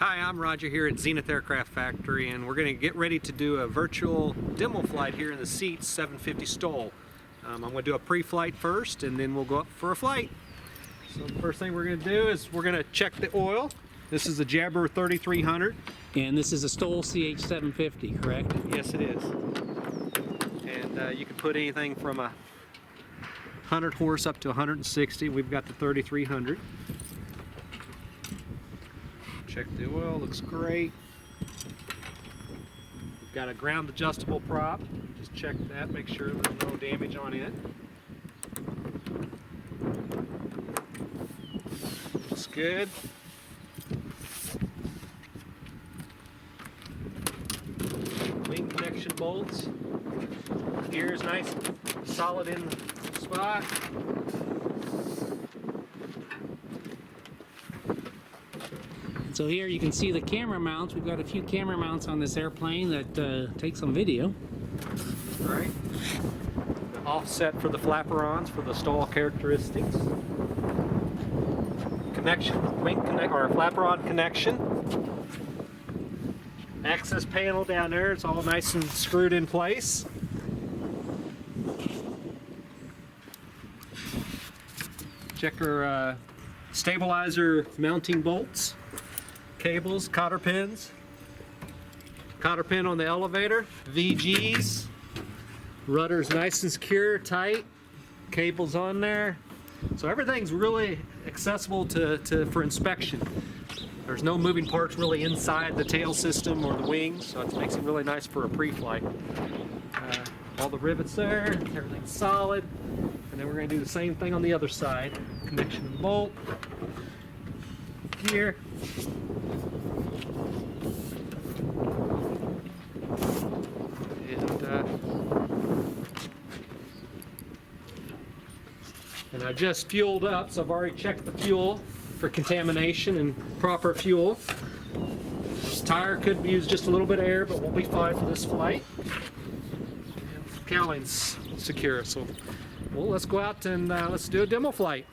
Hi, I'm Roger here at Zenith Aircraft Factory, and we're going to get ready to do a virtual demo flight here in the Seats 750 STOL. I'm going to do a pre-flight first, and then we'll go up for a flight. So the first thing we're going to do is we're going to check the oil. This is the Jabber 3300. And this is a STOL CH 750, correct? Yes, it is. And you can put anything from 100 horse up to 160. We've got the 3300. Check the oil, looks great. We've got a ground adjustable prop. Just check that, make sure there's no damage on it. Looks good. Wing connection bolts. Gear is nice and solid in the spot. So here you can see the camera mounts. We've got a few camera mounts on this airplane that take some video. All right. The offset for the flaperons for the stall characteristics. Connection, wing connect or flaperon connection. Access panel down there. It's all nice and screwed in place. Check our stabilizer mounting bolts. Cables, cotter pins, cotter pin on the elevator, VGs, rudder's nice and secure, tight, cables on there. So everything's really accessible for inspection. There's no moving parts really inside the tail system or the wings, so it makes it really nice for a pre-flight. All the rivets there, everything's solid. And then we're going to do the same thing on the other side. Connection and bolt, gear. And I just fueled up, so I've already checked the fuel for contamination and proper fuel. This tire could use just a little bit of air, but we'll be fine for this flight. And cowling's secure, so well, let's go out and let's do a demo flight.